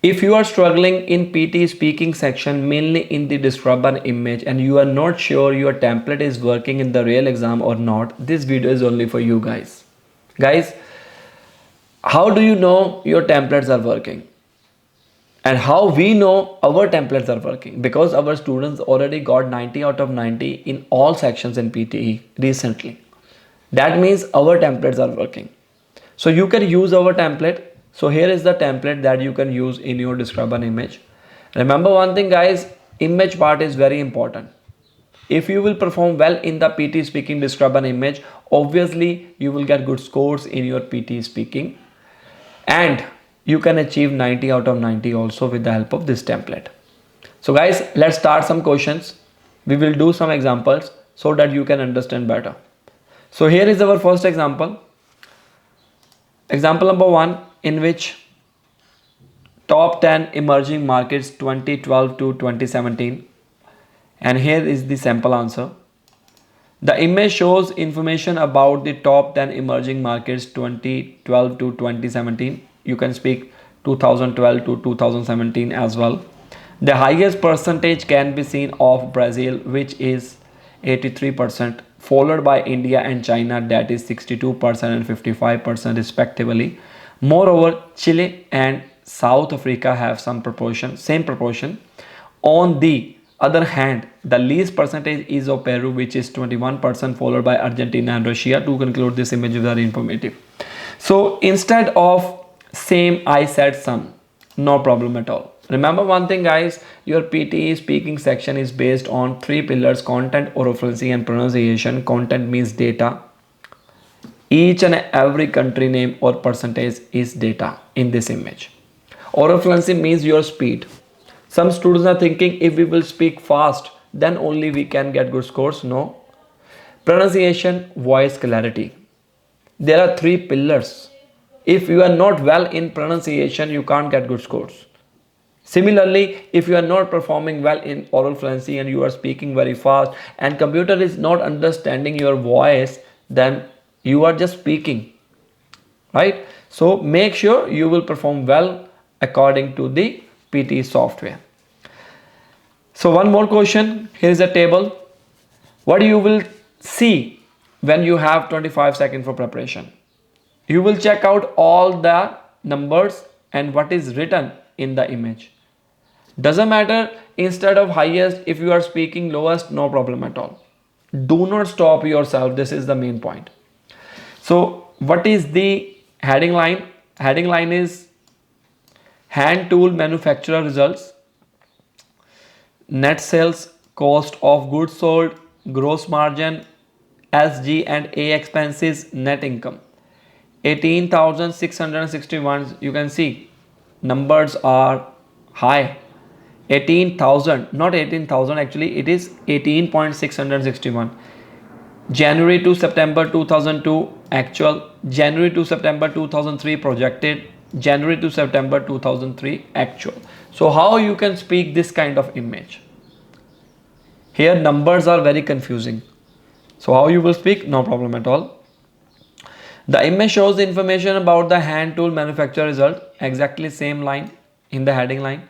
If you are struggling in PT speaking section, mainly in the describe an image, and you are not sure your template is working in the real exam or not, this video is only for you guys. Guys, how do you know your templates are working? And how we know our templates are working? Because our students already got 90 out of 90 in all sections in PTE recently. That means our templates are working. So you can use our template. So here is the template that you can use in your describe an image. Remember one thing guys, image part is very important. If you will perform well in the PT speaking describe an image, obviously you will get good scores in your PT speaking, and you can achieve 90 out of 90 also with the help of this template. So guys, let's start some questions. We will do some examples so that you can understand better. So here is our first example. Example number 1, in which top 10 emerging markets 2012 to 2017, and here is the sample answer. The image shows information about the top 10 emerging markets 2012 to 2017. You can speak 2012 to 2017 as well. The highest percentage can be seen of Brazil, which is 83%, followed by India and China, that is 62% and 55% respectively. Moreover, Chile and South Africa have same proportion. On the other hand, the least percentage is of Peru, which is 21%, followed by Argentina and Russia. To conclude, this image is very informative. So instead of same, I said some. No problem at all. Remember one thing guys, your PTE speaking section is based on 3 pillars: content, oral fluency and pronunciation. Content means data. Each and every country name or percentage is data in this image. Oral fluency means your speed. Some students are thinking if we will speak fast, then only we can get good scores. No. Pronunciation, voice clarity. There are 3 pillars. If you are not well in pronunciation, you can't get good scores. Similarly, if you are not performing well in oral fluency and you are speaking very fast and computer is not understanding your voice, then you are just speaking, right? So make sure you will perform well according to the PT software. So one more question. Here is a table. What you will see when you have 25 seconds for preparation? You will check out all the numbers and what is written in the image. Doesn't matter, instead of highest, if you are speaking lowest, no problem at all. Do not stop yourself. This is the main point. So what is the heading line? Heading line is hand tool manufacturer results, net sales, cost of goods sold, gross margin, SG and A expenses, net income. 18,661. You can see numbers are high. 18,000, not 18,000, actually it is 18.661. January to September 2002 actual, January to September 2003 projected, January to September 2003 actual. So how you can speak this kind of image? Here numbers are very confusing. So how you will speak? No problem at all. The image shows information about the hand tool manufacturer result, exactly same line in the heading line.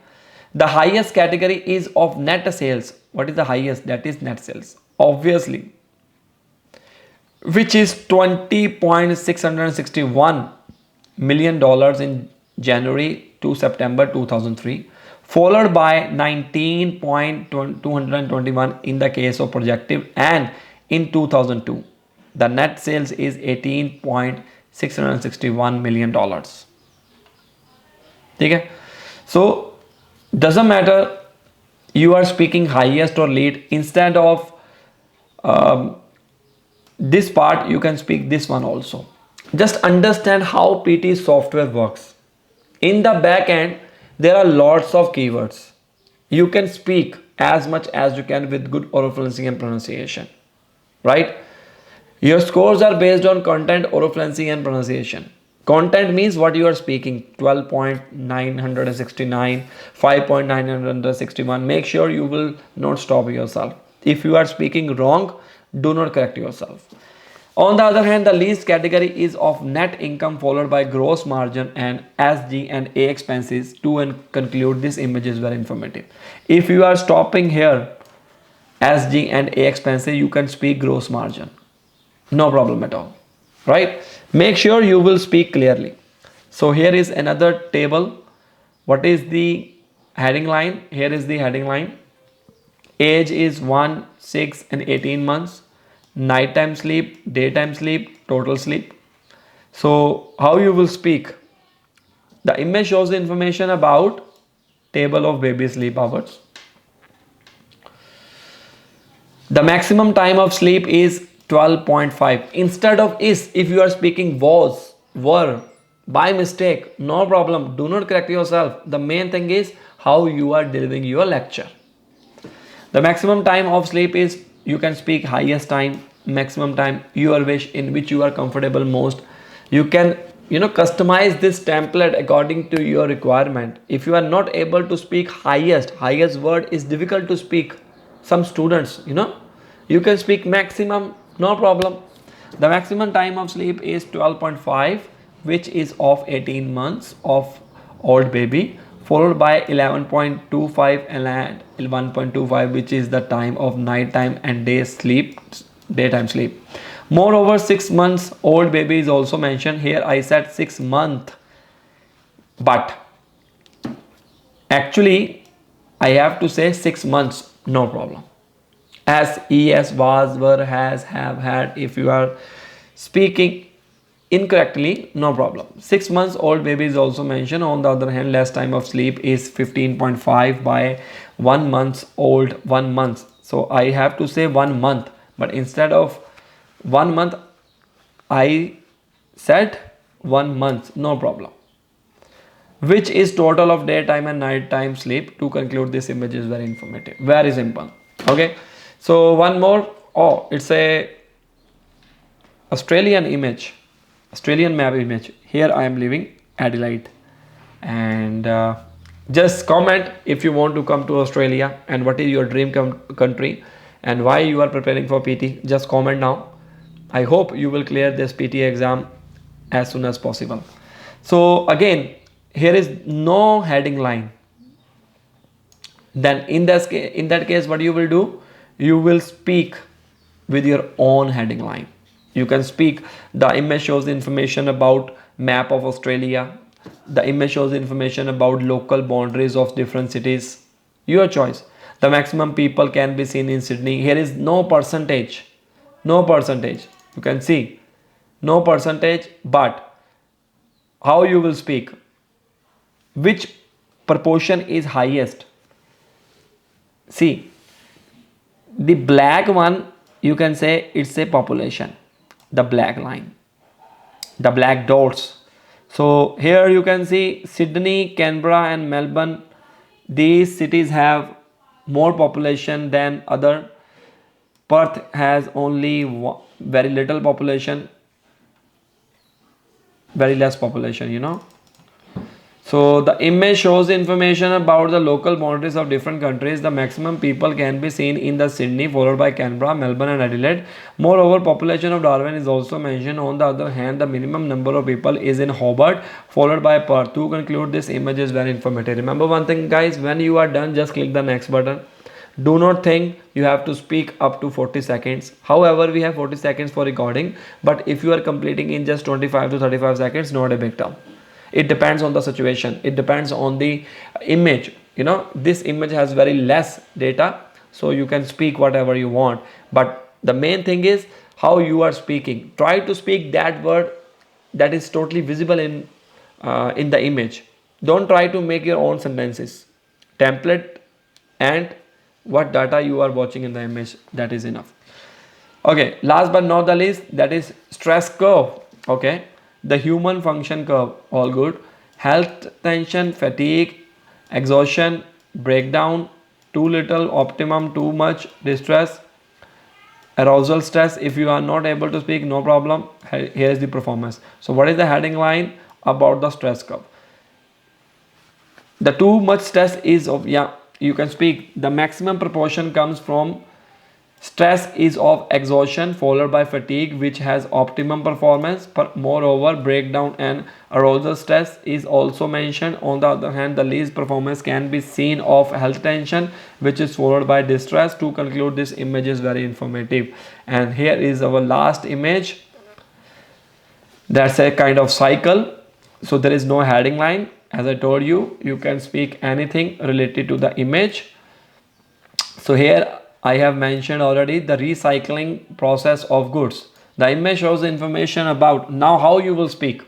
The highest category is of net sales. What is the highest? That is net sales, obviously, which is $20.661 million in January to September 2003, followed by 19.221 in the case of projective, and in 2002 the net sales is $18.661 million. Okay? So doesn't matter you are speaking highest or lead, instead of this part you can speak this one also. Just understand how PT software works. In the back end there are lots of keywords. You can speak as much as you can with good oral fluency and pronunciation, right? Your scores are based on content, oral fluency and pronunciation. Content means what you are speaking, 12.969, 5.961. Make sure you will not stop yourself. If you are speaking wrong, do not correct yourself. On the other hand, the least category is of net income followed by gross margin and SG and A expenses. To and conclude, this image is very informative. If you are stopping here, SG and A expenses, you can speak gross margin. No problem at all, right? Make sure you will speak clearly. So here is another table. What is the heading line? Here is the heading line. Age is 1, 6 and 18 months. Nighttime sleep, daytime sleep, total sleep. So how you will speak? The image shows the information about table of baby sleep hours. The maximum time of sleep is 12.5. Instead of is, if you are speaking was, were, by mistake, no problem. Do not correct yourself. The main thing is how you are delivering your lecture. The maximum time of sleep is, you can speak highest time, maximum time, your wish, in which you are comfortable most. You can customize this template according to your requirement. If you are not able to speak highest word is difficult to speak. Some students, you can speak maximum, no problem. The maximum time of sleep is 12.5, which is of 18 months of old baby, followed by 11.25 and 1.25, which is the time of nighttime and daytime sleep. Moreover, 6 months old baby is also mentioned. Here I said 6 month, but actually I have to say 6 months, no problem. As, es, was, were, has, have, had. If you are speaking incorrectly, no problem. 6 months old baby is also mentioned. On the other hand, less time of sleep is 15.5 by 1 month old, 1 month. So I have to say 1 month, but instead of 1 month I said 1 month, no problem. Which is total of daytime and nighttime sleep. To conclude, this image is very informative, very simple. Okay, so one more. Oh, it's a Australian image, Australian map image. Here I am living Adelaide, and just comment if you want to come to Australia and what is your dream country and why you are preparing for PT. Just comment now. I hope you will clear this PT exam as soon as possible. So again, here is no heading line. Then in that case, what you will do? You will speak with your own heading line. You can speak. The image shows information about map of Australia. The image shows information about local boundaries of different cities. Your choice. The maximum people can be seen in Sydney. Here is no percentage. No percentage. You can see no percentage, but how you will speak? Which proportion is highest? See, the black one, you can say it's a population. The black line, the black dots. So here you can see Sydney, Canberra and Melbourne. These cities have more population than other. Perth has only very little population, very less population. So the image shows information about the local boundaries of different countries. The maximum people can be seen in the Sydney, followed by Canberra, Melbourne and Adelaide. Moreover, population of Darwin is also mentioned. On the other hand, the minimum number of people is in Hobart, followed by Perth. To conclude, this image is very informative. Remember one thing, guys, when you are done, just click the next button. Do not think you have to speak up to 40 seconds. However, we have 40 seconds for recording, but if you are completing in just 25 to 35 seconds, not a big deal. It depends on the situation. It depends on the image. This image has very less data, so you can speak whatever you want. But the main thing is how you are speaking. Try to speak that word that is totally visible in the image. Don't try to make your own sentences. Template and what data you are watching in the image, that is enough. Okay, last but not the least, that is stress curve. Okay, the human function curve, all good. Health, tension, fatigue, exhaustion, breakdown, too little, optimum, too much, distress, arousal, stress. If you are not able to speak, no problem. Here is the performance. So what is the heading line about the stress curve? The too much stress is of, you can speak. The maximum proportion comes from Stress is of exhaustion followed by fatigue, which has optimum performance. But moreover, breakdown and arousal stress is also mentioned. On the other hand, the least performance can be seen of health tension, which is followed by distress. To conclude, this image is very informative. And here is our last image. That's a kind of cycle. So there is no heading line. As I told you, you can speak anything related to the image. So here I have mentioned already the recycling process of goods. The image shows the information about now how you will speak.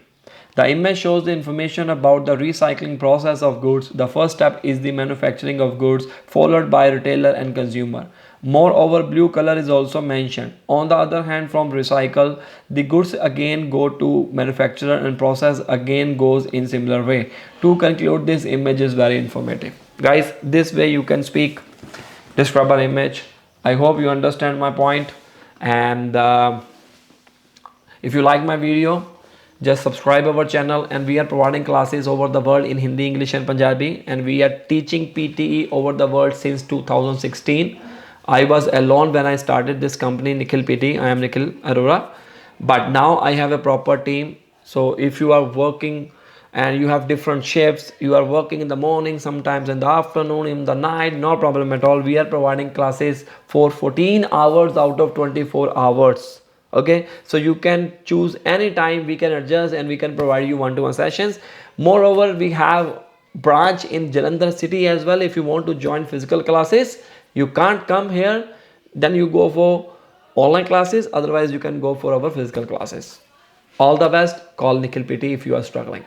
The image shows the information about the recycling process of goods. The first step is the manufacturing of goods, followed by retailer and consumer. Moreover, blue color is also mentioned. On the other hand, from recycle, the goods again go to manufacturer and process again goes in similar way. To conclude, this image is very informative. Guys, this way you can speak describe an image. I hope you understand my point. And if you like my video, just subscribe our channel. And we are providing classes over the world in Hindi, English and Punjabi. And we are teaching PTE over the world since 2016. I was alone when I started this company, Nikhil PT. I am Nikhil Arora. But now I have a proper team. So if you are working and you have different shifts, you are working in the morning, sometimes in the afternoon, in the night, no problem at all. We are providing classes for 14 hours out of 24 hours. Okay, so you can choose any time, we can adjust and we can provide you one-to-one sessions. Moreover, we have branch in Jalandhar city as well. If you want to join physical classes, you can't come here, then you go for online classes. Otherwise, you can go for our physical classes. All the best. Call Nikhil PT if you are struggling.